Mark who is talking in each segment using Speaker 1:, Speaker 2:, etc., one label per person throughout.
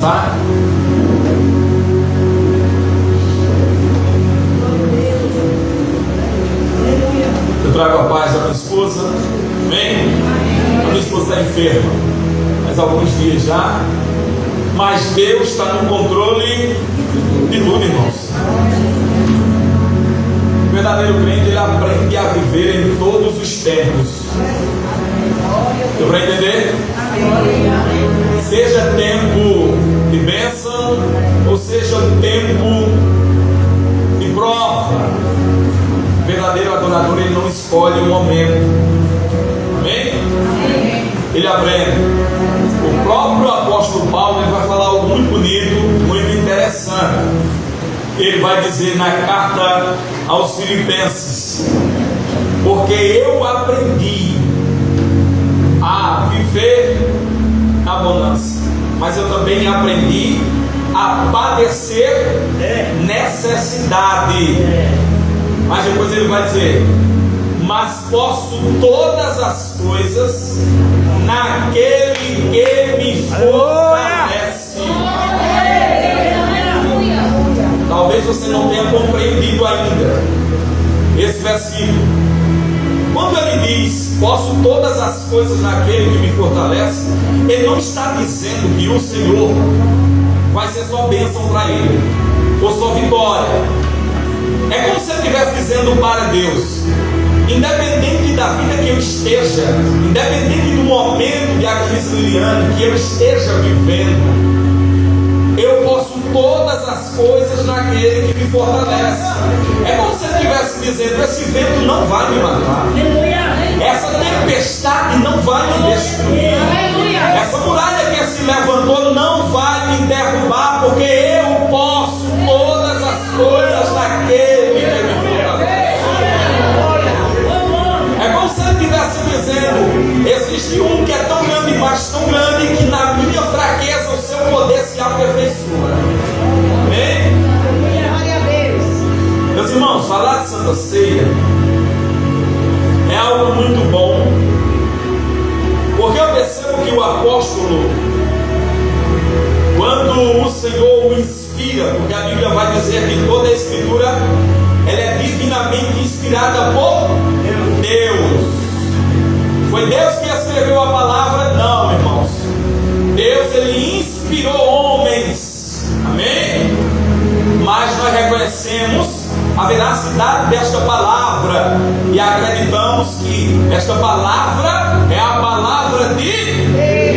Speaker 1: Tá? Eu trago a paz da minha esposa. Amém? A minha esposa está enferma faz alguns dias já, mas Deus está no controle de tudo, irmãos. O verdadeiro crente, ele aprende a viver em todos os tempos. Deu para entender? Seja tempo de bênção ou seja um tempo de prova, o verdadeiro adorador, ele não escolhe o momento. Amém? Ele aprende. O próprio apóstolo Paulo, ele vai falar algo muito bonito, muito interessante. Ele vai dizer na carta aos Filipenses: porque eu aprendi a viver na abundância, mas eu também aprendi a padecer necessidade. Mas depois ele vai dizer: mas posso todas as coisas naquele que me fortalece. Talvez você não tenha compreendido ainda esse versículo. Quando ele diz, posso todas as coisas naquele que me fortalece, ele não está dizendo que o Senhor vai ser só bênção para ele, ou só vitória. É como se ele estivesse dizendo para Deus: independente da vida que eu esteja, independente do momento de Agnes Liliane que eu esteja vivendo, eu posso todas as coisas naquele que me fortalece. É como se ele estivesse dizendo: esse vento não vai me matar, essa tempestade não vai me destruir, essa muralha que se levantou não vai me derrubar, porque eu posso todas as coisas naquele que me fortalece. É como se ele estivesse dizendo: existe um que é tão grande, mas tão grande, que na minha fraqueza o seu poder se aperfeiçoa. Amém? Meus irmãos, falar de Santa Ceia é algo muito bom, porque eu percebo que o apóstolo, quando o Senhor o inspira, porque a Bíblia vai dizer que toda a Escritura ela é divinamente inspirada por Deus. Foi Deus que escreveu a palavra? Não, irmãos. Deus, ele inspirou homens. Amém? Mas nós reconhecemos a veracidade desta palavra e acreditamos que esta palavra é a palavra de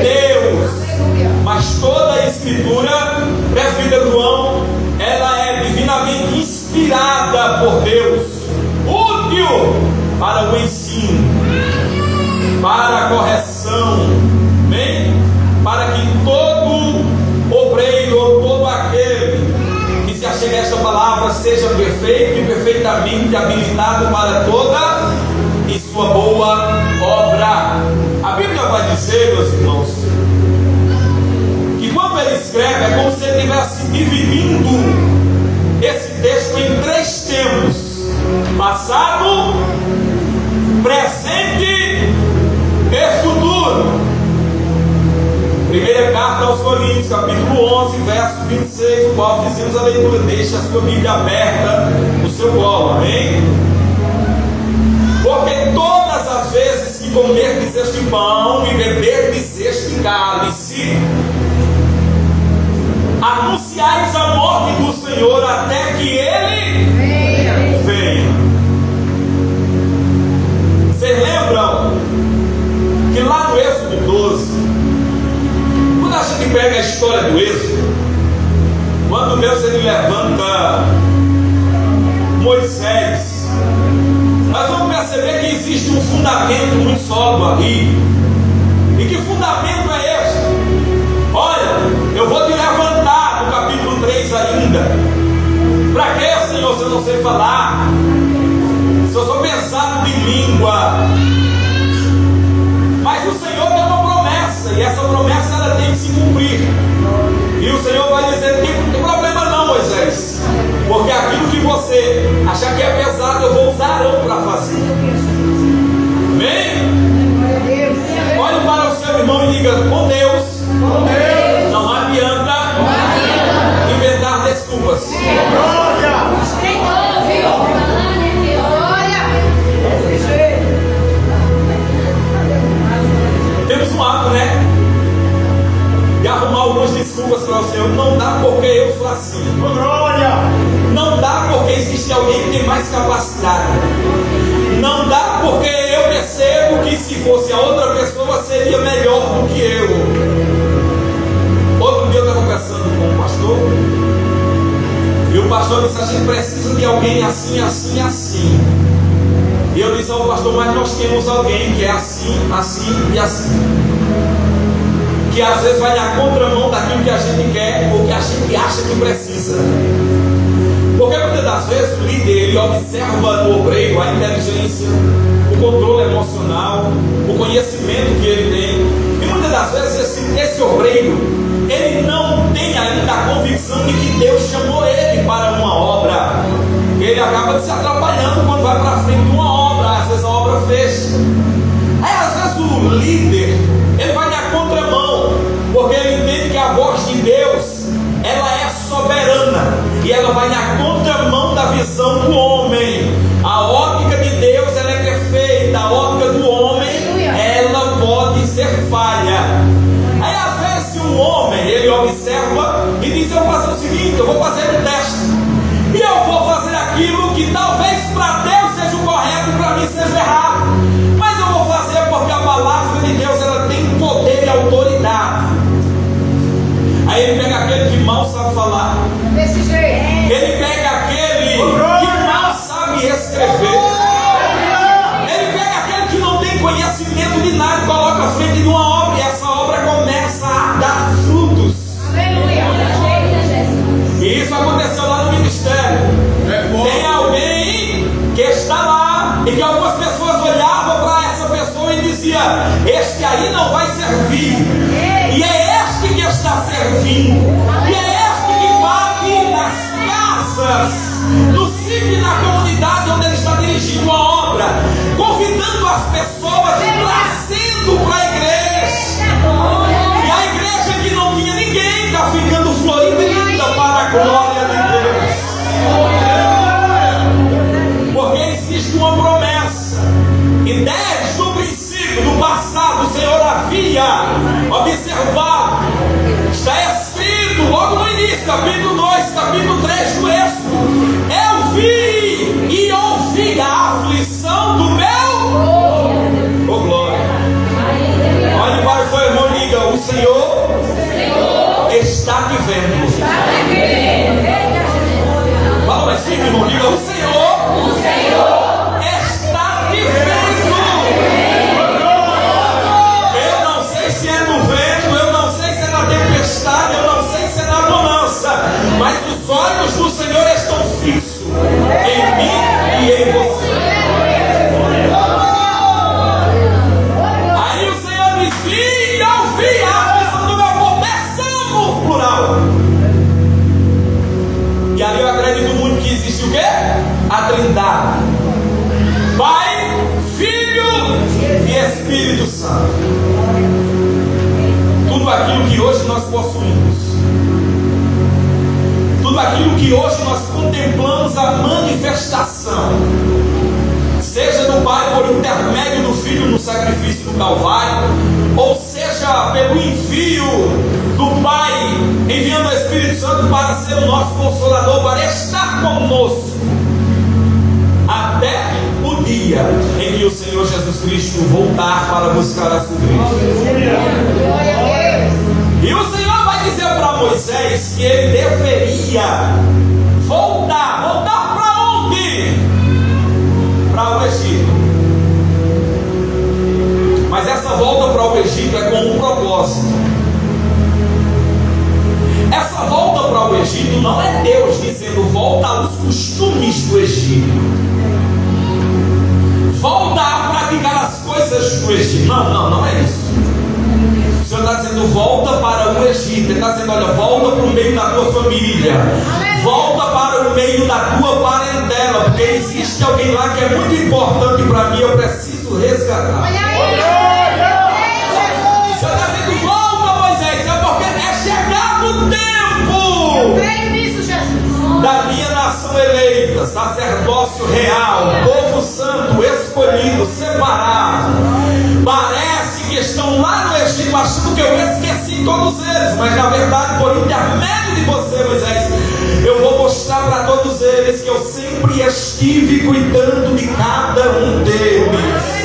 Speaker 1: Deus. Mas toda a Escritura, presbítero João, ela é divinamente inspirada por Deus, útil para o ensino, para a correção, bem, para que todo obreiro ou todo aquele que se achegue a esta palavra seja perfeito e perfeitamente habilitado para toda e sua boa obra. A Bíblia vai dizer, meus irmãos, que quando ele escreve é como se ele estivesse dividindo esse texto em três tempos: passado, presente e futuro. Primeira carta aos Coríntios, capítulo 11, verso 26, o qual fizemos a leitura. Deixe a sua Bíblia aberta no seu colo, amém? Porque todas as vezes que comerdes este pão e beberdes este cálice, anunciais a morte do Senhor até que Ele venha. Vocês lembram que lá no Êxodo 12, quando a gente pega a história do Êxodo, quando Deus ele levanta Moisés, nós vamos perceber que existe um fundamento muito sólido ali. E que fundamento é esse? Olha, eu vou te levantar no capítulo 3 ainda. Para que, Senhor, se eu não sei falar? Se eu sou pesado de língua. Mas o Senhor tem uma promessa, e essa promessa ela tem que se cumprir. E o Senhor vai dizer: não tem problema não, Moisés, porque aquilo que você achar que é pesado, eu vou usar Arão para fazer. Amém? Olhe para o seu irmão e diga: desculpas. Temos um hábito, né? De arrumar algumas desculpas para o Senhor. Não dá porque eu sou assim. Não dá porque existe alguém que tem mais capacidade. Não dá porque eu percebo que se fosse a outra pessoa seria melhor do que eu. Outro dia eu estava conversando com um pastor, e o pastor disse: a gente precisa de alguém assim, assim, assim. E eu disse ao pastor: mas nós temos alguém que é assim, assim e assim, que às vezes vai na contramão daquilo que a gente quer ou que a gente acha que precisa. Porque muitas das vezes o líder, ele observa no obreiro a inteligência, o controle emocional, o conhecimento que ele tem. E muitas das vezes esse obreiro, ele não tem ainda a convicção de que Deus chamou ele para uma obra. Ele acaba se atrapalhando quando vai para frente de uma obra. Às vezes a obra fecha. Aí às vezes o líder, ele vai na contramão, porque ele entende que a voz de Deus, ela é soberana, e ela vai na contramão da visão do homem. A ótica de Deus, ela é perfeita. A ótica do homem, ela pode ser falha. Aí às vezes um homem, ele observa e diz: eu vou fazer o seguinte, eu vou fazer um teste, e eu vou fazer aquilo que talvez para Deus seja o correto, para mim seja errado, mas eu vou fazer porque a palavra de Deus, ela tem poder e autoridade. Aí ele pega aquele que mal sabe falar,
Speaker 2: desse jeito.
Speaker 1: ele pega aquele que mal sabe escrever, ele pega aquele que não tem conhecimento de nada e coloca à frente de uma obra, e essa obra começa a dar frutos.
Speaker 2: Aleluia.
Speaker 1: E isso aconteceu lá no ministério. Tem alguém que está lá e que algumas pessoas olhavam para essa pessoa e diziam: este aí não vai servir. E é este que está servindo. E é este que vai nas casas, no sítio e na comunidade onde ele está dirigindo a obra, convidando as pessoas e trazendo para a igreja. E a igreja que não tinha ninguém está ficando florida e linda para a glória de Deus. Porque existe uma promessa, e desde o princípio do passado o Senhor havia observado. Está escrito logo no início, capítulo 2, capítulo 3 do Êxodo: eu vi e ouvi a aflição do meu. Oh glória! Olhe para o seu irmão e diga: o Senhor está te vendo. Fala mais firme, irmão, diga: o Senhor está te vendo. Eu não sei se é no vento, eu não sei se é na tempestade, eu não sei se é na bonança, mas os olhos do Senhor estão fixos em mim e em você. Aí o Senhor diz: vi e ouvi a aflição do meu povo. Peçamos, plural. E ali eu acredito muito que existe o quê? A Trindade: Pai, Filho e Espírito Santo. Tudo aquilo que hoje nós possuímos, tudo aquilo que hoje nós contemplamos a manifestação, seja do Pai por intermédio do Filho no sacrifício do Calvário, ou seja pelo envio do Pai enviando o Espírito Santo para ser o nosso Consolador, para estar conosco até o dia em que o Senhor Jesus Cristo voltar para buscar a sua igreja. E o Senhor vai dizer para Moisés que ele deveria voltar para onde? Para o Egito. Mas essa volta para o Egito é com um propósito. Essa volta para o Egito não é Deus dizendo: volta aos costumes do Egito, volta a praticar as coisas do Egito. Não é isso. O Senhor está dizendo: volta para o Egito. Ele está dizendo: olha, volta para o meio da tua família, volta para o meio da tua parentela, porque existe alguém lá que é muito importante para mim, eu preciso resgatar. O Senhor está dizendo: volta, Moisés, é porque é chegado o tempo.
Speaker 2: Eu creio nisso, Jesus.
Speaker 1: sacerdócio real, povo santo, escolhido, separado. Parece que estão lá no Egito achando que eu esqueci todos eles, mas na verdade, por intermédio de você, Moisés, eu vou mostrar para todos eles que eu sempre estive cuidando de cada um deles.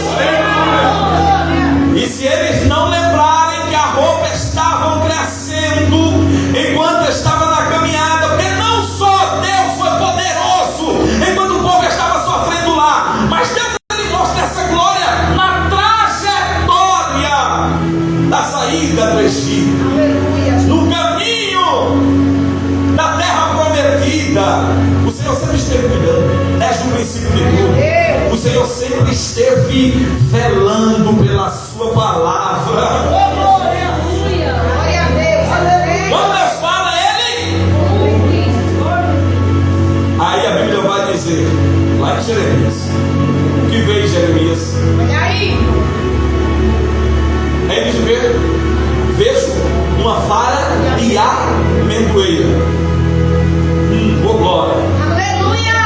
Speaker 1: E se eles não lembrarem que a roupa estavam crescendo enquanto estava na caminhada, porque não só Deus foi poderoso enquanto o povo estava sofrendo lá, mas Deus ele mostra essa glória na trajetória da saída do Egito, no caminho da terra prometida. O Senhor sempre esteve cuidando, desde o princípio de tudo. O Senhor sempre esteve velando pela sua palavra. Quando Deus fala, Ele. Aí a Bíblia vai dizer, lá em Jeremias, o que veio Jeremias?
Speaker 2: Olha aí.
Speaker 1: Aí diz o quê? Vejo uma vara de amendoeira. Glória.
Speaker 2: Aleluia.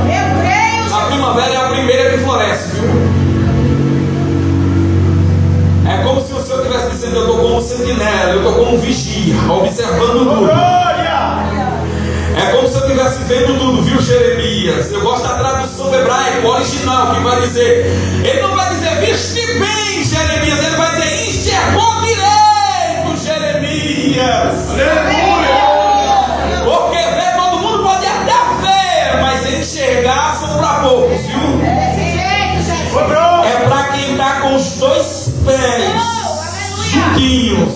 Speaker 2: Eu creio.
Speaker 1: A primavera é a primeira que floresce, viu? É como se o Senhor estivesse dizendo, eu estou como um sentinela, eu estou como um vigia, observando tudo. É como se eu estivesse vendo tudo, viu, Jeremias? Eu gosto da tradução hebraica, original, que vai dizer, ele não vai dizer, viste bem, Jeremias, ele vai dizer, enxergou direito, Jeremias. Aleluia! Porque ver todo mundo pode até ver, mas enxergar são para poucos, viu? É para quem está com os dois pés juntinhos,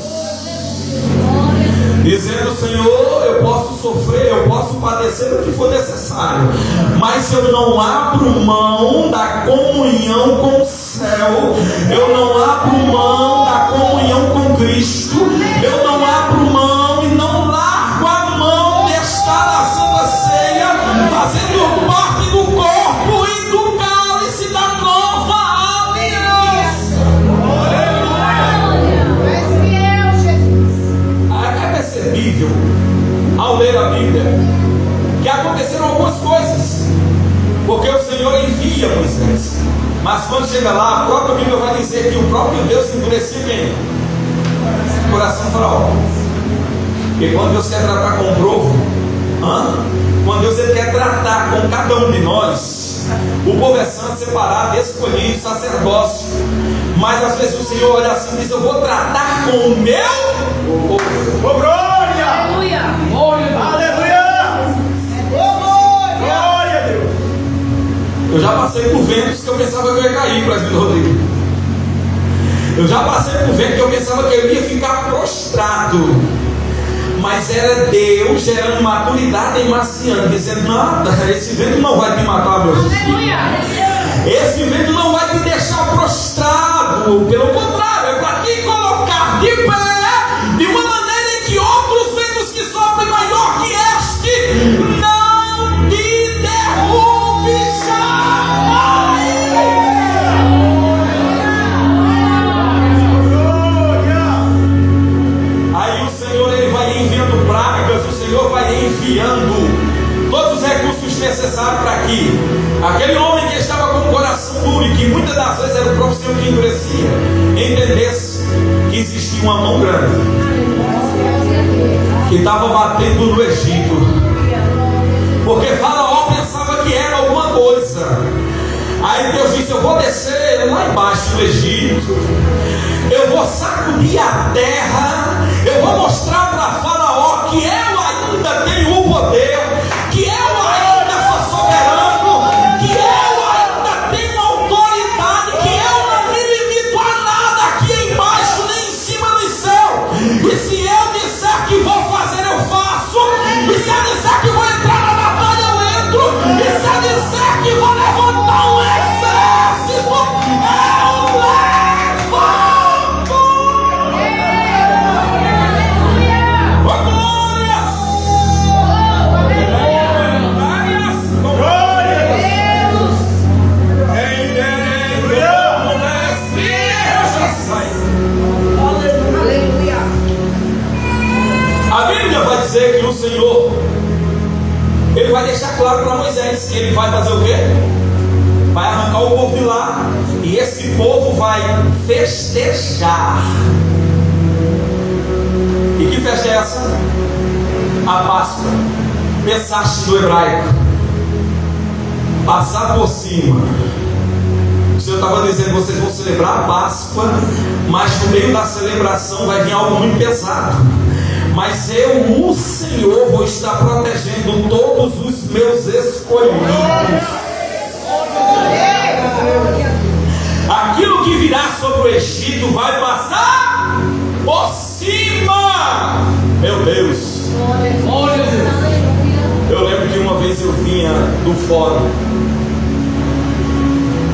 Speaker 1: dizendo, Senhor, eu posso sofrer, eu posso padecer o que for necessário, mas eu não abro mão da comunhão com o céu, eu não abro mão da comunhão com Cristo, eu não abro mão e não largo a mão de estar na Santa Ceia, fazendo parte do corpo e do cálice da nova aliança. É percebível, ao ler a Bíblia, que aconteceram algumas coisas, porque o Senhor envia Moisés, mas quando chega lá, a própria Bíblia vai dizer que o próprio Deus endurecia quem? O coração de Faraó. Porque quando Deus quer tratar com o povo, quando Deus ele quer tratar com cada um de nós, o povo é santo, separado, escolhido, sacerdócio, mas às vezes o Senhor olha assim e diz, eu vou tratar com o meu povo. Glória!
Speaker 2: Aleluia!
Speaker 1: Aleluia! Glória a Deus! Eu já passei por ventos que eu pensava que eu ia cair, presbítero Rodrigo. Eu já passei por ventos que eu pensava que eu ia ficar prostrado. Mas era Deus gerando maturidade em Marciano, dizendo, nada, esse vento não vai me matar, meu filho. Esse vento não vai me deixar prostrado. Pelo contrário, é para te colocar de pé, de uma maneira em que outros ventos que sopram maior que este não te derrube jamais. Aí o Senhor ele vai enviando pragas, o Senhor vai enviando todos os recursos necessários para que aquele homem que estava com o coração duro e que muitas das vezes era o próprio Senhor que endurecia, entendesse que existia uma mão grande que estava batendo no Egito, porque Faraó pensava que era alguma coisa. Aí Deus disse, eu vou descer lá embaixo do Egito, eu vou sacudir a terra, eu vou mostrar para Faraó que eu ainda tenho o poder, que eu ainda sou soberano, que eu ainda tenho autoridade, que eu não me limito a nada aqui embaixo nem em cima do céu. E se eu disser que vou fazer, eu faço. E se eu disser que vou entrar na batalha, eu entro. E se eu disser que vou levantar um exército, eu levanto. A Bíblia vai dizer que o Senhor Ele vai deixar claro para Moisés que ele vai fazer o quê? Vai arrancar o povo de lá, e esse povo vai festejar. E que festa é essa? A Páscoa. Pensaste no hebraico, passar por cima. O Senhor estava dizendo: vocês vão celebrar a Páscoa, mas no meio da celebração vai vir algo muito pesado. Mas eu, o Senhor, vou estar protegendo todos os meus escolhidos. Aquilo que virá sobre o Egito vai passar por cima. Meu Deus. Eu lembro que uma vez eu vinha do fórum.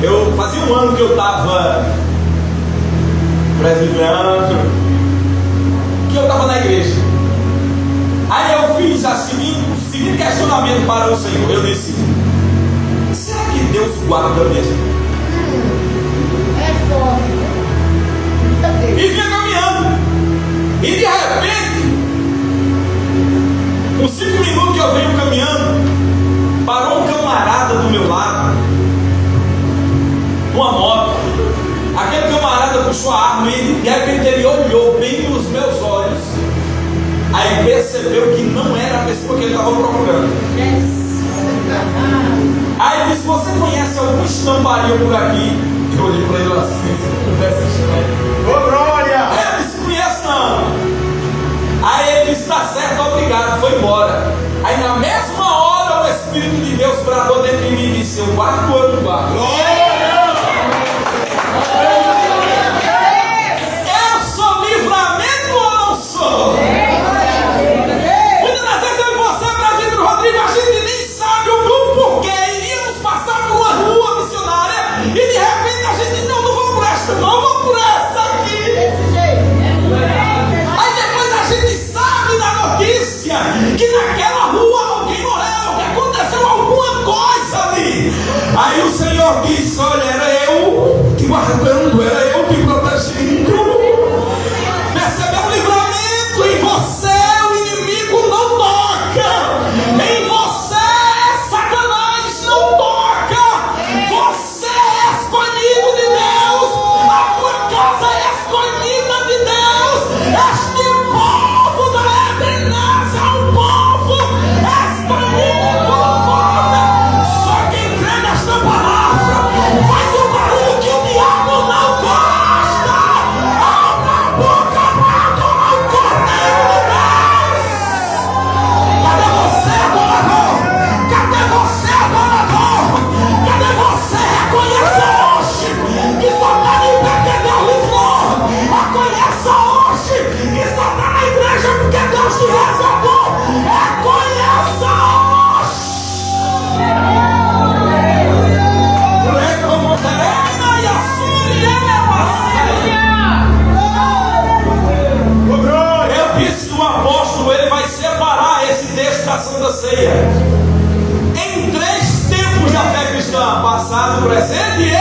Speaker 1: Eu fazia um ano que eu estava presbiteriano, que eu estava na igreja. Aí eu fiz o seguinte questionamento para o Senhor. Eu disse: será que Deus guarda mesmo?
Speaker 2: É forte.
Speaker 1: E vinha caminhando. E de repente, com 5 minutos que eu venho caminhando, parou um camarada do meu lado, uma moto. Aquele camarada puxou a arma e de repente ele olhou bem nos meus olhos. Aí percebeu que não era a pessoa que ele estava procurando. Aí ele disse: você conhece alguma estamparia por aqui? Eu olhei para ele assim, se pudesse estar. Ô glória! Ele disse: conhece não. Aí ele disse: tá certo, obrigado, foi embora. Aí na mesma hora o Espírito de Deus bradou dentro de mim e disse: eu guardo o outro guardo. Eu sou livramento ou não sou? Muitas das vezes eu e você, Brasil Rodrigo, a gente nem sabe o porquê. Iríamos passar por uma rua missionária e de repente a gente: não vou por esta, não vou por essa aqui. Aí depois a gente sabe na notícia que naquela rua alguém morreu, que aconteceu alguma coisa ali. Aí o Senhor disse: olha, era eu te guardando, era eu te protegendo. Percebeu o livramento? Em você o inimigo não toca. Em você Satanás não toca. Você é escolhido de Deus. A tua casa é escolhida de Deus. Este povo da Ebenezer é um povo escolhido do Pai. Só quem crê nesta palavra faz um barulho que o diabo não gosta. Abra a boca para adorar o Cordeiro de Deus. Cadê você, adorador? Cadê você, adorador? Cadê você? Reconheça hoje que só está de pé que Deus livrou. Reconheça hoje que só está na igreja porque Deus te resgatou. Reconheça hoje. Eu disse que o apóstolo ele vai separar esse texto da Santa Ceia em 3 tempos da fé cristã: passado, presente e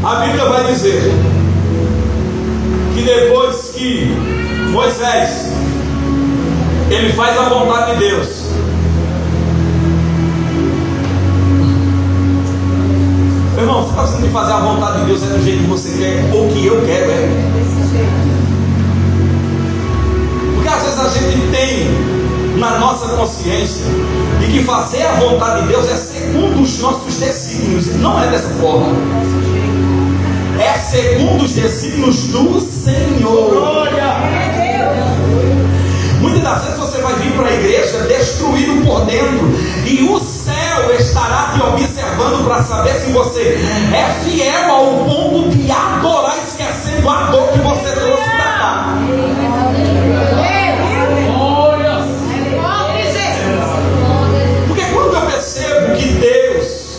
Speaker 1: a Bíblia vai dizer que depois que Moisés ele faz a vontade de Deus, meu irmão, você está precisando de fazer a vontade de Deus é do jeito que você quer ou que eu quero, Porque às vezes a gente tem na nossa consciência de que fazer a vontade de Deus é segundo os nossos desígnios. Não é dessa forma. É segundo os desígnios do Senhor. Muitas das vezes você vai vir para a igreja destruído por dentro, e o céu estará te observando para saber se você é fiel ao ponto de adorar, esquecendo a dor que você trouxe para cá. Porque quando eu percebo que Deus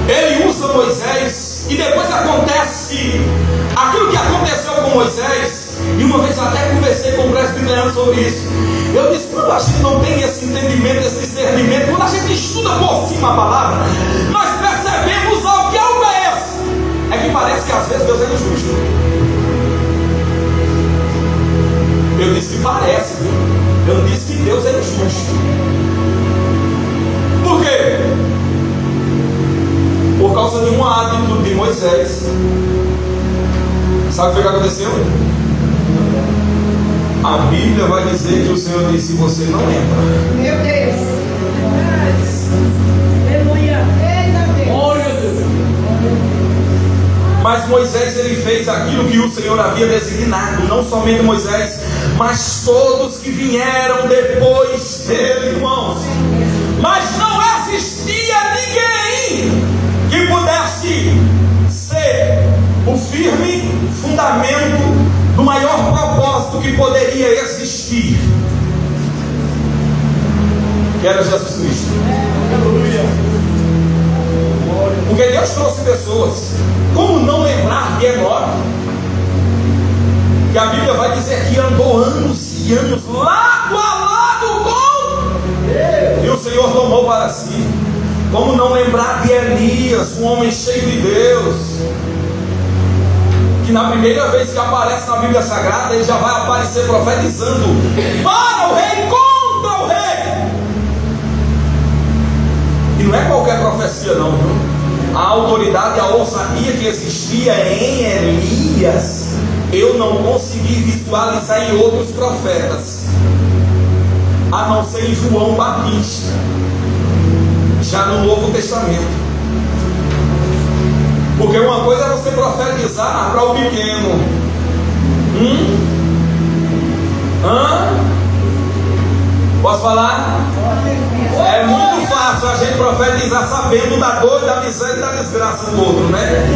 Speaker 1: ele usa Moisés, e depois acontece aquilo que aconteceu com Moisés, e uma vez até conversei com o presbiteriano sobre isso. Eu disse: quando a gente não tem esse entendimento, esse discernimento, quando a gente estuda por cima a palavra, nós percebemos algo que algo é esse. É que parece que às vezes Deus é injusto. Eu disse: parece, viu? Eu não disse que Deus é injusto. Por quê? Por causa de uma atitude de Moisés. Sabe o que aconteceu? A Bíblia vai dizer que o Senhor disse: você não entra.
Speaker 2: Meu Deus. Aleluia. Eita Deus.
Speaker 1: Mas Moisés, ele fez aquilo que o Senhor havia designado. Não somente Moisés, mas todos que vieram depois dele, irmãos. Mas não existia ninguém que pudesse ser o firme fundamento do maior propósito que poderia existir, que era Jesus Cristo. Porque Deus trouxe pessoas. Como não lembrar de Enoque, que a Bíblia vai dizer que andou anos e anos lado a lado com Deus, e o Senhor tomou para si. Como não lembrar de Elias, um homem cheio de Deus, que na primeira vez que aparece na Bíblia Sagrada, ele já vai aparecer profetizando para o rei, contra o rei. E não é qualquer profecia não, viu? A autoridade, a ousadia que existia em Elias, eu não consegui visualizar em outros profetas, a não ser em João Batista, já no Novo Testamento. Porque uma coisa é você profetizar para o pequeno. Posso falar? É muito fácil a gente profetizar sabendo da dor, da miséria e da desgraça do outro, né?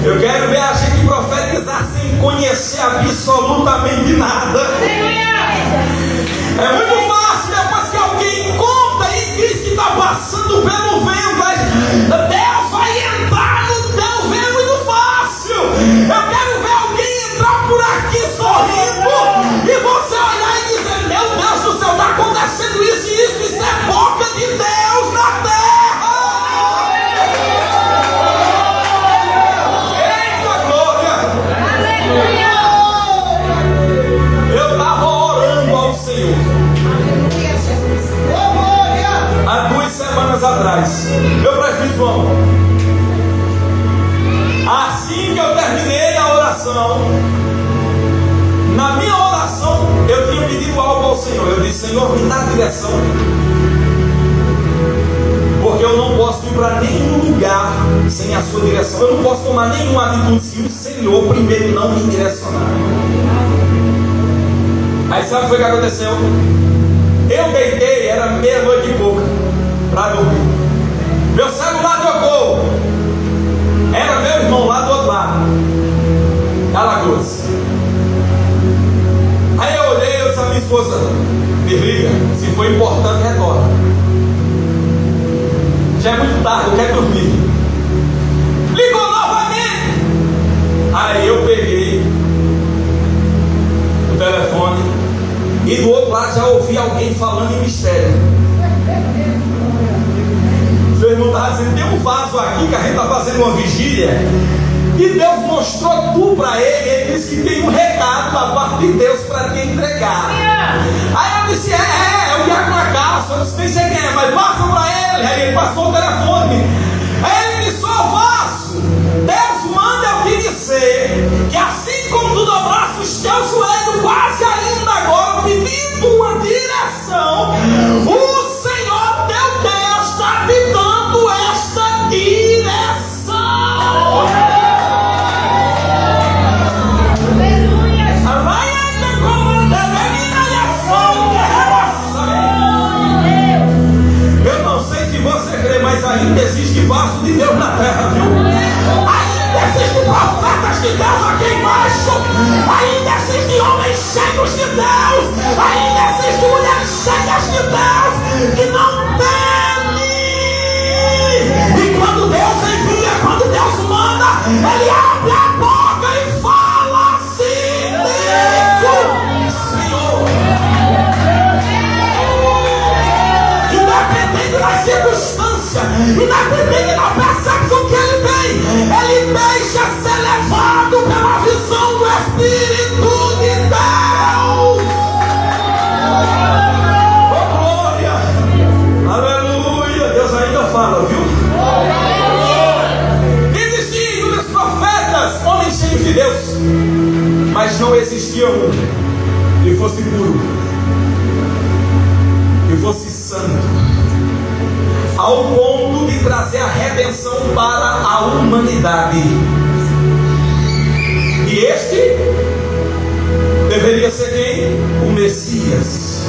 Speaker 1: Eu quero ver a gente profetizar sem conhecer absolutamente nada. É muito fácil depois que alguém conta e diz que está passando pelo vento, Deus vai entrar no teu vento. É muito fácil. Eu quero ver alguém entrar por aqui sorrindo e você olhar e dizer: meu Deus do céu, está acontecendo isso e isso. Isso é boca de Deus na terra. Eita glória! Eu estava orando ao Senhor há 2 semanas atrás. Meu prefeito João, assim que eu terminei a oração, na minha oração eu tinha pedido algo ao Senhor. Eu disse: Senhor, me dá direção, porque eu não posso ir para nenhum lugar sem a sua direção. Eu não posso tomar nenhuma atitude se o Senhor primeiro não me direcionar. Aí sabe o que foi que aconteceu? Eu deitei, era 00:30 e pouca, para dormir. Meu celular tocou. Era meu irmão lá do outro lado, Alagoas. Aí eu olhei, eu disse à minha esposa: me liga, se foi importante, retorna. Já é muito tarde, eu quero dormir. Ligou novamente. Aí eu peguei o telefone e do outro lado já ouvi alguém falando em mistério. Seu irmão estava dizendo: tem um vaso aqui que a gente está fazendo uma vigília e Deus mostrou tudo para ele. Ele disse que tem um recado da parte de Deus para te entregar. Aí eu disse: é o Diácono Acácio. Eu disse: nem sei quem é, mas passa para ele. Aí ele passou o telefone. Aí ele disse: ó vaso, Deus manda eu te dizer que assim como tu dobraste os teus joelhos quase ainda agora pedindo uma direção, o Senhor teu Deus está te dando esta direção. Eu não sei se você crê, mas ainda existe vaso de Deus na terra, viu? Ainda existem profetas de Deus aqui embaixo. Ainda existem homens cheios de Deus. Ainda existem mulheres cheias de Deus que não temem. E quando Deus envia, quando Deus manda, Ele abre a boca e fala assim: Deus, Senhor. Independente da circunstância, independente da percepção que ele tem, ele deixa ser levado pela visão do Espírito de Deus. Mas não existia um que fosse puro, que fosse santo, ao ponto de trazer a redenção para a humanidade. E este deveria ser quem? O Messias.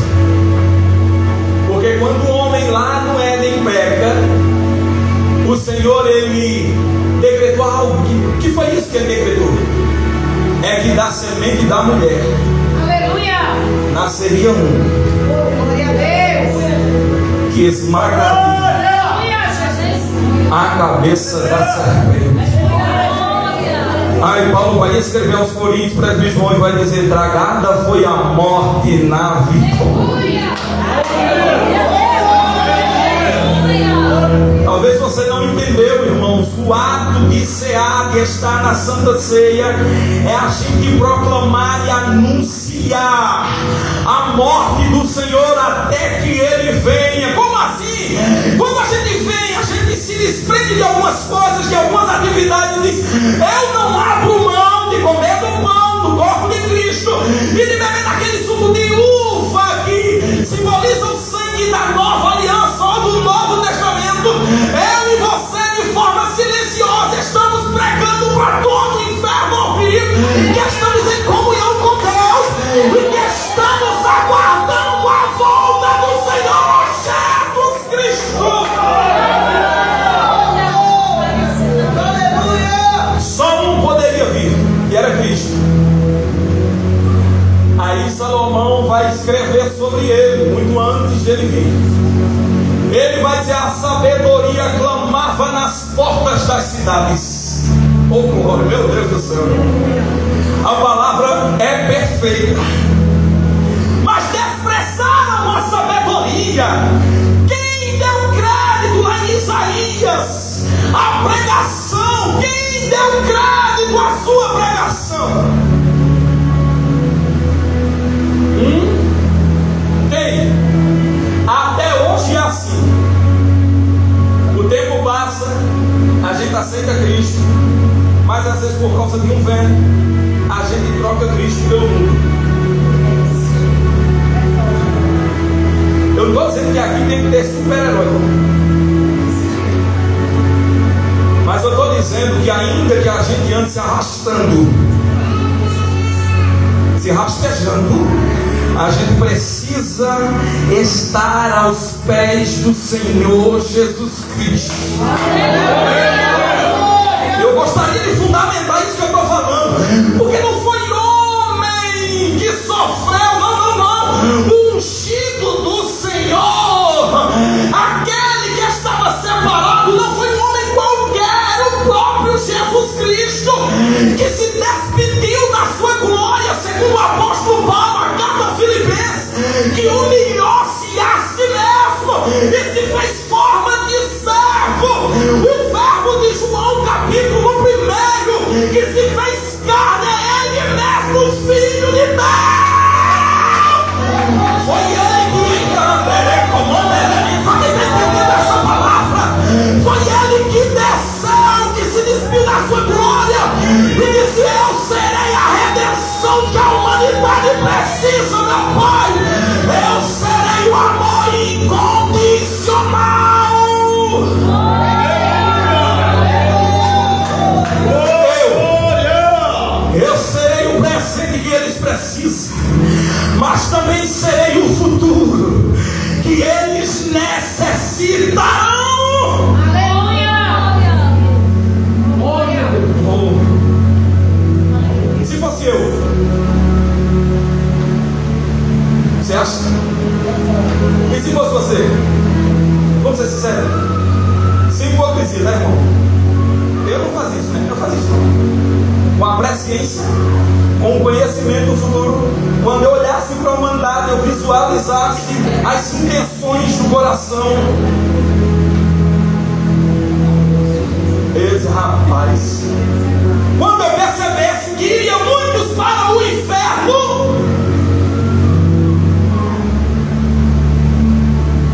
Speaker 1: Porque quando o homem lá no Éden peca, o Senhor, ele decretou algo. Que foi isso que ele decretou? É que da semente da mulher,
Speaker 2: Aleluia.
Speaker 1: nasceria um
Speaker 2: Glória a Deus.
Speaker 1: que esmagaria a cabeça da serpente. Aí Paulo vai escrever aos Coríntios, presbítero, e vai dizer: tragada foi a morte na vitória. Talvez você não entendeu, irmãos. O ato de cear, de estar na Santa Ceia, é a gente proclamar e anunciar a morte do Senhor até que Ele venha. Como assim? Quando a gente vem, a gente se desprende de algumas coisas, de algumas atividades, e diz: eu não abro mão de comer do pão, do corpo de Cristo, e de beber daquele suco de uva que simboliza o sangue da nova aliança ou do Novo Testamento. Eu e você, de forma silenciosa, estamos pregando para todo o inferno ouvir que estamos em comunhão com Deus e que estamos aguardando a volta do Senhor Jesus Cristo. Aleluia! Só um poderia vir, e era Cristo. Aí Salomão vai escrever sobre ele, muito antes dele vir. Ele vai dizer: a sabedoria clamava nas portas das cidades. Oh glória, meu Deus do céu. A palavra é perfeita, mas desprezaram a sabedoria. Quem deu crédito lá em Isaías à pregação? Quem deu crédito à sua pregação? Quem? Até hoje é assim. O tempo passa, a gente aceita Cristo, mas às vezes por causa de um vento, a gente troca Cristo pelo mundo. Eu não estou dizendo que aqui tem que ter super-herói, mas eu estou dizendo que ainda que a gente ande se arrastando, se rastejando, a gente precisa estar aos pés do Senhor Jesus Cristo. Eu gostaria de fundamentar isso que eu estou falando, porque não foi homem que sofreu, não. O ungido do Senhor, aquele que estava separado, não foi um homem qualquer, o próprio Jesus Cristo, que se despediu da sua glória, segundo o apóstolo Paulo, a carta aos Filipenses, que humilhou-se a si mesmo e se fez forma de servo. O verbo de João, capítulo 1, que se fez carne, é ele mesmo, o Filho de Deus. Foi ele que sabe entender essa palavra? Foi ele que desceu, que se despiu da sua glória e disse: eu serei a redenção que a humanidade precisa, meu Pai. Eu serei o amor incondicional. Eu serei o presente que eles precisam, mas também serei o futuro que eles necessitarão. Se fosse eu, você acha? E se fosse você? Vamos ser sinceros, sem hipocrisia, né, irmão? Eu não fazia isso, né? Eu fazia isso não. Com a presciência, com o conhecimento do futuro, quando eu olhasse para a humanidade, eu visualizasse as intenções do coração. Esse rapaz, quando eu percebesse que iriam muitos para o inferno,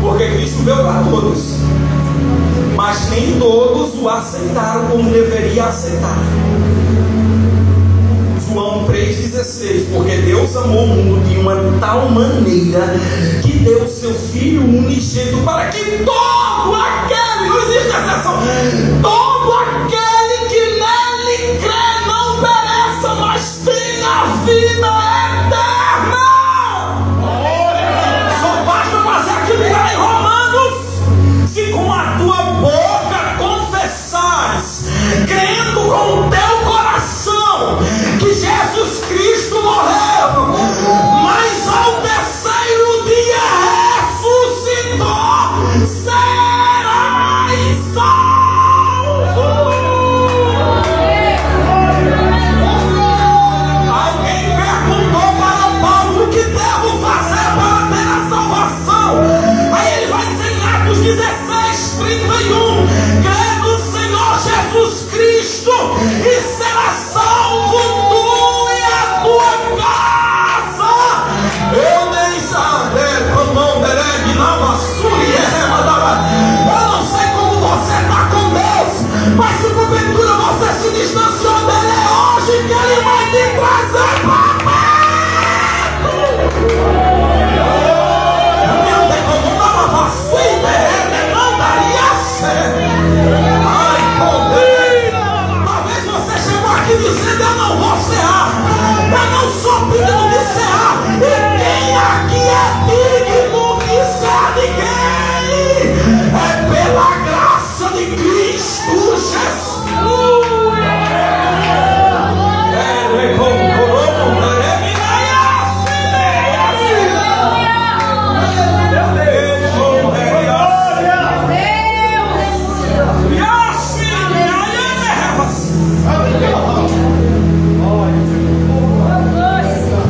Speaker 1: porque Cristo veio para todos, mas nem todos o aceitaram como deveria aceitar. João 3,16 16: porque Deus amou o mundo de uma tal maneira que deu o seu Filho unigênito para que todo aquele, não existe exceção, todo aquele que nele crê não pereça, mas tenha vida eterna. Só basta fazer aquilo que está em Romanos: se com a tua boca confessares, crendo com o teu coração que Jesus Cristo morreu, mas ao terceiro dia ressuscitou, serás salvo. Alguém perguntou para Paulo: o que devo fazer para ter a salvação? Aí ele vai dizer em Atos 16:31: crê no Senhor Jesus Cristo e será salvo tu e a tua casa. Eu nem saber como dereg na vassoura. Eu não sei como você está com Deus, mas se porventura você se distanciou dele, é hoje que ele vai te trazer para perto. Não tem como dar uma vassoura, não daria certo. Ai, poder. Talvez você chegou aqui dizendo: eu não vou cear, eu não sou digno de cear. E quem aqui é digno de cear de quem? É pela graça de Cristo Jesus.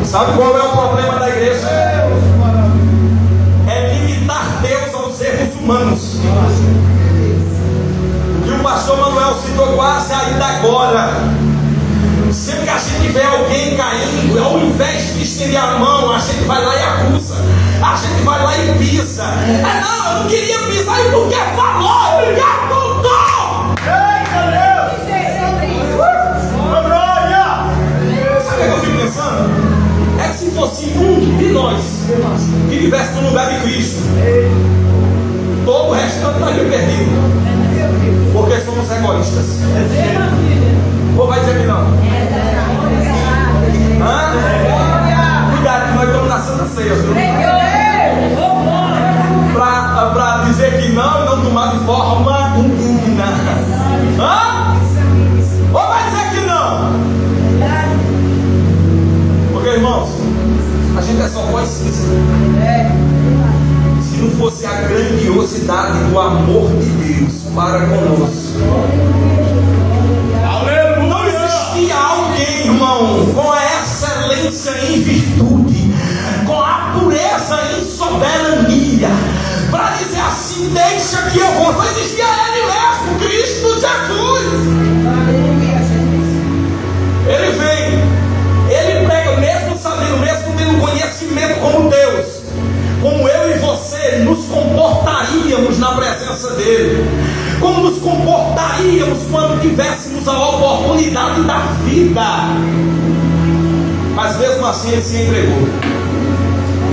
Speaker 1: Sabe qual é o problema da igreja? É limitar Deus aos erros humanos. E o pastor Manuel citou quase ainda agora. Sempre que a gente vê alguém caindo, ao invés de estender a mão, a gente vai lá e acusa. A gente vai lá e pisa. Não, eu não queria pisar. E porque falou, porque apontou.
Speaker 2: Eita Deus!
Speaker 1: Sabe o que eu fico pensando? É que se fosse um de nós que vivesse no lugar de Cristo, todo o restante estaria perdido, porque somos egoístas. Ou vai dizer que não? Cuidado, que nós estamos na Santa Ceia, viu? Para dizer que não e não tomar de forma indigna. Ou vai dizer que não? Porque, irmãos, a gente é só voz cinza. Se não fosse a grandiosidade do amor de Deus para conosco, não existia alguém, irmão, com a excelência em virtude, com a pureza em soberania, para dizer assim: deixa que eu vou. Só existia ele mesmo, Cristo Jesus. Ele vem, ele prega, mesmo sabendo, mesmo tendo conhecimento como Deus, como eu e você nos comportaríamos na presença dele, como nos comportaríamos quando tivéssemos a oportunidade da vida. Mas mesmo assim ele se entregou.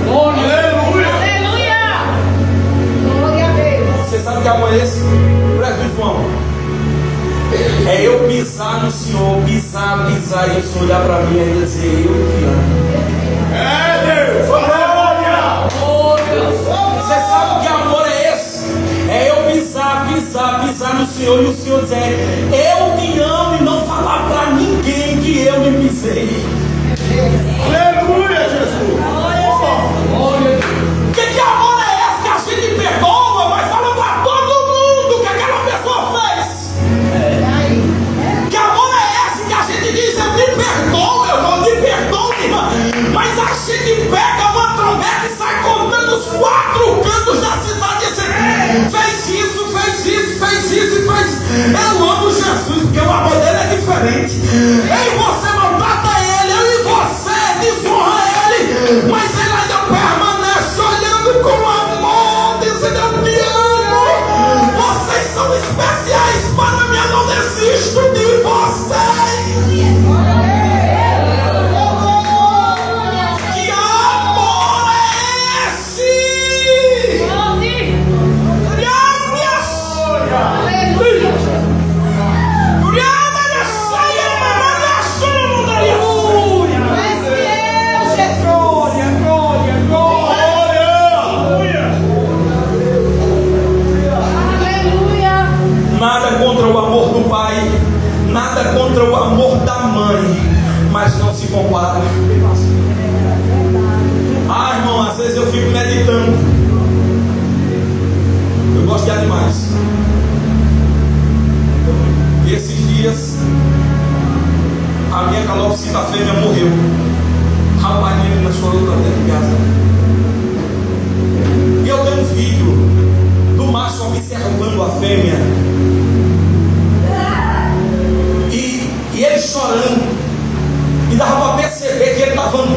Speaker 2: Aleluia! Glória a Deus!
Speaker 1: Você sabe que amor é esse? Presta atenção. É eu pisar no Senhor, pisar, e o Senhor olhar para mim e ainda dizer: eu te amo. É Deus! Glória! Você sabe que amor é esse? É eu pisar no Senhor e o Senhor dizer: eu te amo, e não falar para ninguém que eu me pisei. Aleluia, Jesus! Que amor é esse que a gente perdoa, mas fala para todo mundo o que aquela pessoa fez? Que amor é esse que a gente diz: eu te perdoo, meu irmão, te perdoo, minha irmã, mas a gente pega uma trombeta e sai contando os 4 cantos da cidade e diz: fez isso, fez isso, fez isso e fez. Eu amo Jesus, porque o amor dele é diferente. Eu e você maltrata ele, eu e você desonra ele, mas ele ainda permanece olhando com amor, dizendo: eu te amo, vocês são especiais para mim, eu não desisto de vocês.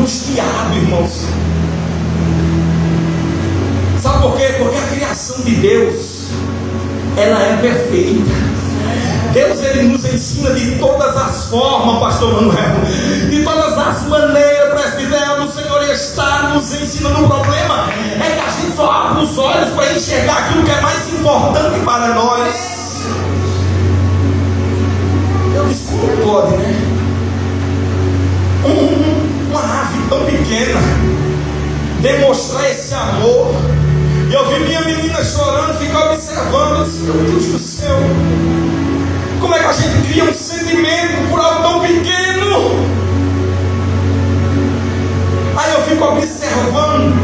Speaker 1: angustiado, irmãos. Sabe por quê? Porque a criação de Deus, ela é perfeita. Deus, ele nos ensina de todas as formas, pastor Manuel, de todas as maneiras, presbitério, o Senhor está nos ensinando. O problema é que a gente só abre os olhos para enxergar aquilo que é mais importante para nós. Eu disse, como pode, né? Uma ave tão pequena demonstrar esse amor. E eu vi minha menina chorando, ficar observando, disse, meu Deus do céu, como é que a gente cria um sentimento por algo tão pequeno? Aí eu fico observando,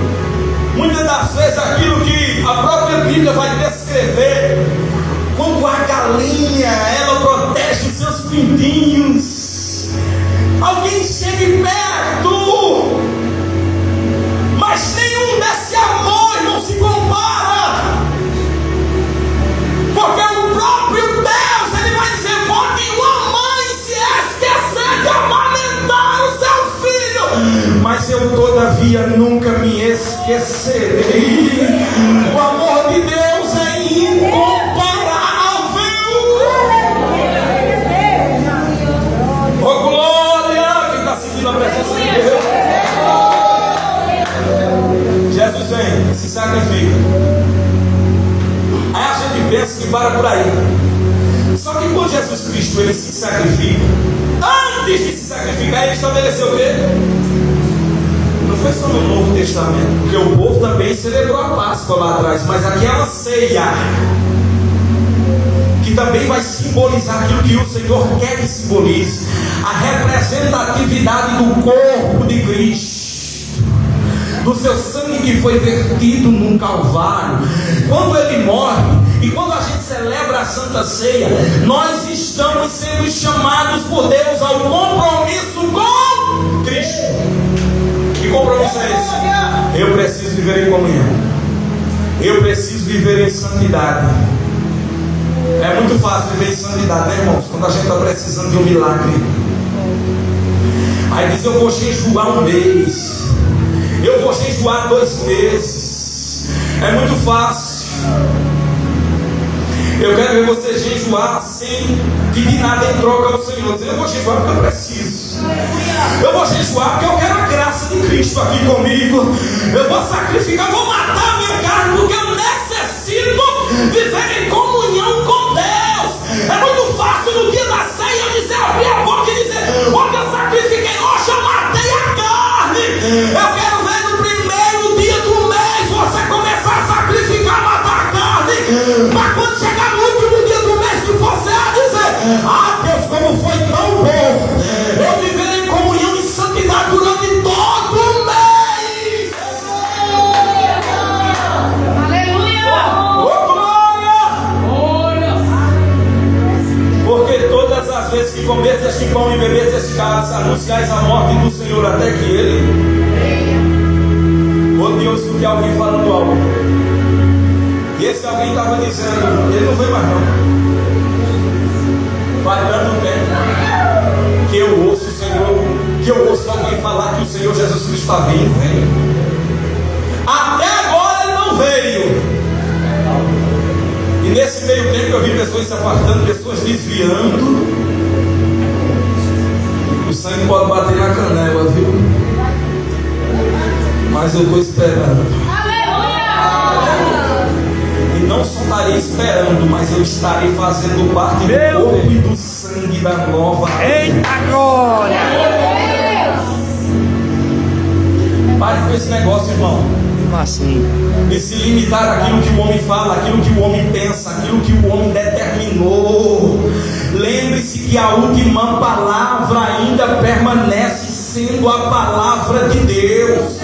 Speaker 1: muitas das vezes, aquilo que a própria Bíblia vai descrever, quando a galinha, ela protege os seus pintinhos. Alguém chegue perto, mas nenhum desse amor não se compara, porque o próprio Deus, ele vai dizer, pode uma mãe se esquecer de amamentar o seu filho, mas eu todavia nunca me esquecerei. O amor de Deus é incomparável. Oh glória, quem está sentindo a presença de Deus? Jesus vem, se sacrifica. Aí a gente pensa que para por aí. Só que quando Jesus Cristo, ele se sacrifica, antes de se sacrificar, ele estabeleceu o quê? Não foi só no Novo Testamento, porque o povo também celebrou a Páscoa lá atrás, mas aquela ceia, que também vai simbolizar aquilo que o Senhor quer que simbolize, a representatividade do corpo de Cristo, do seu sangue que foi vertido num Calvário. Quando ele morre, e quando a gente celebra a Santa Ceia, nós estamos sendo chamados por Deus ao compromisso com Cristo. Que compromisso é esse? Eu preciso viver em comunhão, eu preciso viver em santidade. É muito fácil viver em santidade, né, irmãos? Quando a gente está precisando de um milagre, aí diz, eu vou jejuar um mês, eu vou jejuar 2 meses. É muito fácil. Eu quero ver você jejuar sem pedir nada em troca ao Senhor. Eu vou jejuar porque eu preciso. Eu vou jejuar porque eu quero a graça de Cristo aqui comigo. Eu vou sacrificar, eu vou matar a minha carne porque eu necessito viver em comunhão com Deus. É muito fácil no dia da ceia eu dizer, abrir a boca e dizer, olha, eu sacrifiquei, hoje eu matei a carne. Eu quero ver no primeiro dia do mês você começar a sacrificar, matar a carne. Mas quando chegar no último dia do mês que você a dizer, ah Deus, como foi tão bom eu viver em comunhão e santidade durante todo o mês.
Speaker 2: Aleluia!
Speaker 1: Oh, glória! Porque todas as vezes que comeres este pão e beberes este cálice, anunciais a morte do Senhor até que ele... Ontem eu escutei alguém falando algo, e esse alguém estava dizendo, ele não veio mais não. Vai dando tempo que eu ouço o Senhor, que eu ouço alguém falar que o Senhor Jesus Cristo está vindo, vem. Até agora ele não veio. E nesse meio tempo eu vi pessoas se afastando, pessoas desviando. O sangue pode bater na canela, viu? Mas eu estou esperando. E não só estarei esperando, mas eu estarei fazendo parte do corpo e do sangue da nova.
Speaker 3: Eita glória!
Speaker 1: Pare com esse negócio, irmão.
Speaker 3: Assim.
Speaker 1: E se limitar àquilo que o homem fala, aquilo que o homem pensa, aquilo que o homem determinou. Lembre-se que a última palavra ainda permanece sendo a palavra de Deus.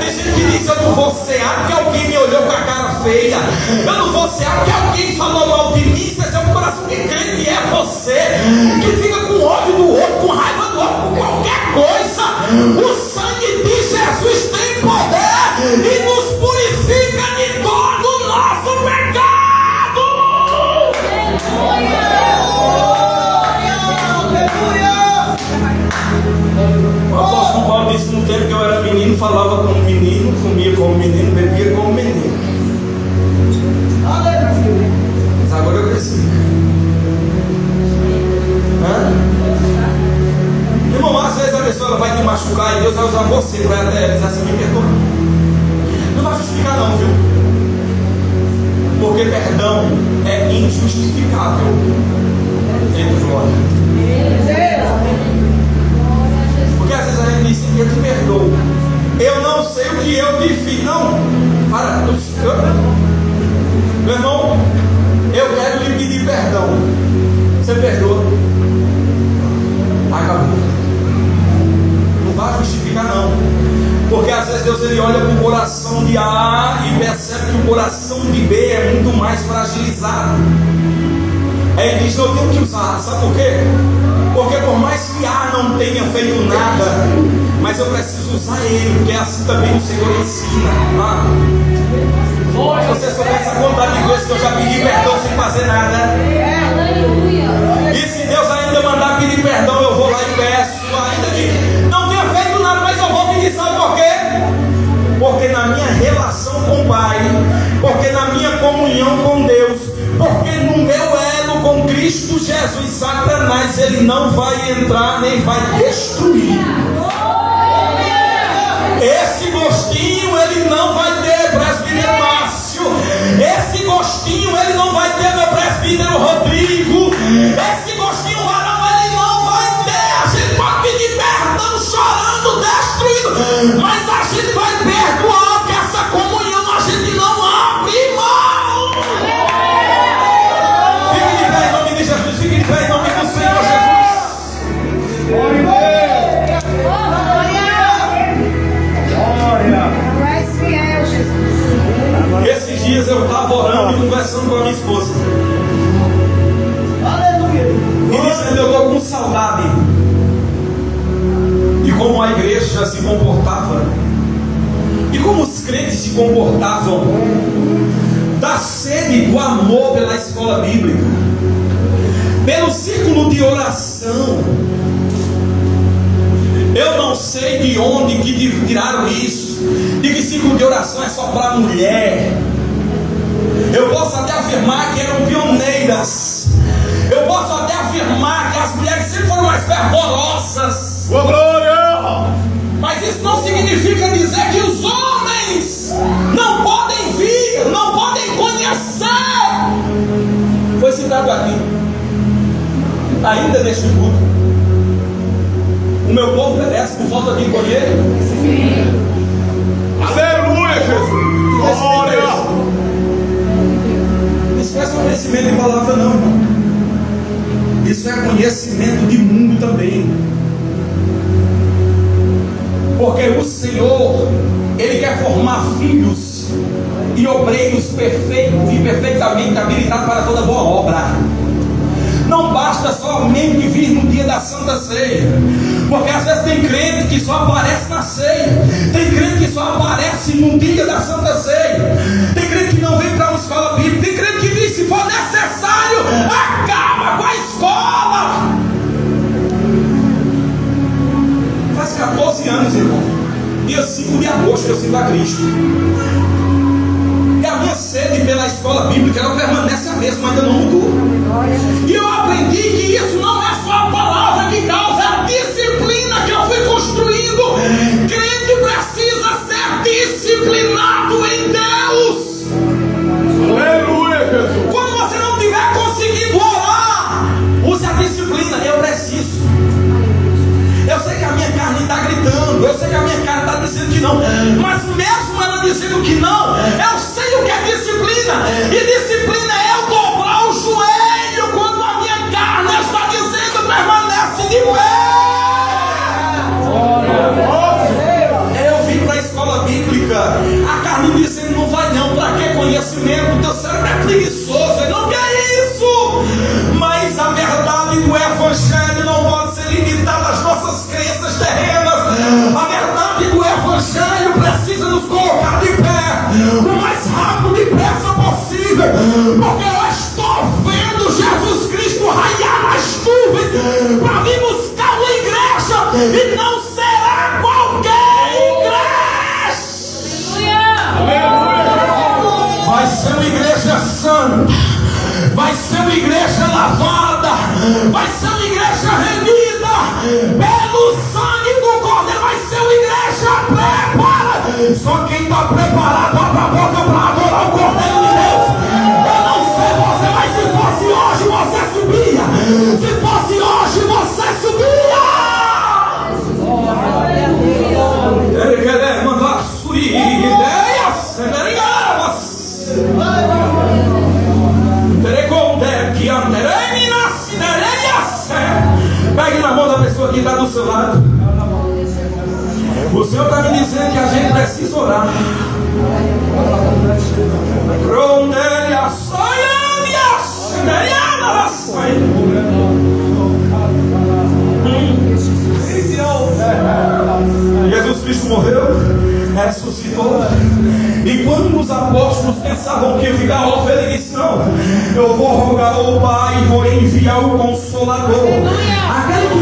Speaker 1: Tem gente que diz, eu não vou cear porque alguém me olhou com a cara feia, eu não vou cear porque alguém falou mal de mim. Esse é o coração de crente, é você que fica com ódio do outro, com raiva do outro, com qualquer coisa. O sangue de Jesus tem poder e nos purifica de todo o nosso pecado. O apóstolo Paulo disse no tempo que menino, falava como menino, comia como menino, bebia como menino. Mas agora eu cresci. Irmão, às vezes a pessoa ela vai te machucar e Deus vai usar você para dizer assim: me perdoa. Não vai justificar não, viu? Porque perdão é injustificável. Dentro glória. Porque às vezes a gente diz: eu te perdoo. Eu não sei o que eu te fiz. Não, para. Meu irmão, eu quero lhe pedir perdão. Você perdoa. Acabou. Não vai justificar não. Porque às vezes Deus ele olha para o coração de A e percebe que o coração de B é muito mais fragilizado. Aí ele diz: eu tenho que usar. Sabe por quê? Porque por mais que A não tenha feito nada, mas eu preciso usar ele, porque assim também o Senhor ensina. Se você soubesse a quantidade de vezes que eu já pedi perdão sem fazer nada. E se Deus ainda mandar pedir perdão, eu vou lá e peço. Ainda que não tenha feito nada, mas eu vou pedir. Sabe por quê? Porque na minha relação com o Pai, porque na minha comunhão com Deus, porque no meu elo com Cristo Jesus, Satanás ele não vai entrar nem vai destruir. Esse gostinho ele não vai ter, presbítero Márcio. Esse gostinho ele não vai ter, meu presbítero Rodrigo. Esse gostinho varão ele não vai ter. A gente pode pedir perdão chorando, destruído, mas a gente vai perdoar, que essa comunhão a gente não abre mão. Fique de pé em nome de Jesus, fique de pé em nome do Senhor Jesus. Esses dias eu estava orando e conversando com a minha esposa. E disse: eu estou com saudade de como a igreja se comportava, de como os crentes se comportavam, da sede do amor pela escola bíblica, pelo círculo de oração. Eu não sei de onde que tiraram isso, de que círculo de oração é só para mulher. Eu posso até afirmar que eram pioneiras. Eu posso até afirmar que as mulheres sempre foram mais fervorosas.
Speaker 4: Boa glória!
Speaker 1: Mas isso não significa dizer que os homens não podem vir, não podem conhecer. Foi citado aqui, ainda neste culto, o meu povo perece por falta de colher.
Speaker 4: Aleluia, Jesus! Glória!
Speaker 1: Isso não é só conhecimento de palavra não, irmão. Isso é conhecimento de mundo também. Porque o Senhor, Ele quer formar filhos e obreiros perfeitos e perfeitamente habilitados para toda boa obra. Não basta somente vir no dia da Santa Ceia, porque às vezes tem crente que só aparece na ceia, tem crente que só aparece no dia da Santa Ceia, tem crente que não vem para uma escola bíblica, tem crente que diz: se for necessário, acaba com a escola. Faz 14 anos, irmão, dia 5 de agosto eu sirvo a Cristo. E a minha sede pela escola bíblica, ela permanece a mesma, ainda não mudou. E eu aprendi que isso não é só a palavra que causa, é a disciplina que eu fui construindo. Crente precisa ser disciplinado em Deus.
Speaker 4: Aleluia, Jesus!
Speaker 1: Quando você não estiver conseguindo orar, use a disciplina. Eu preciso. Eu sei que a minha carne está gritando, eu sei que a minha carne está dizendo que não, mas mesmo ela dizendo que não, eu sei o que é disciplina. E disciplina é eu dobrar o joelho quando a minha carne está dizendo: permanece de pé. Eu vim para a escola bíblica, a carne dizendo: não vai não, para que conhecimento? Teu cérebro é preguiçoso, ele não quer isso. Mas a verdade do evangelho não pode ser limitada às nossas crenças terrenas. A verdade do evangelho precisa nos colocar de pé o mais rápido e depressa possível, porque eu estou vendo Jesus Cristo raiar nas nuvens para vir buscar uma igreja, e não será qualquer igreja. seu lado. O Senhor está me dizendo que a gente precisa orar. Jesus Cristo morreu, ressuscitou. E quando os apóstolos pensavam que ia ficar órfão, ele disse: não, eu vou rogar ao Pai e vou enviar o Consolador, aquele que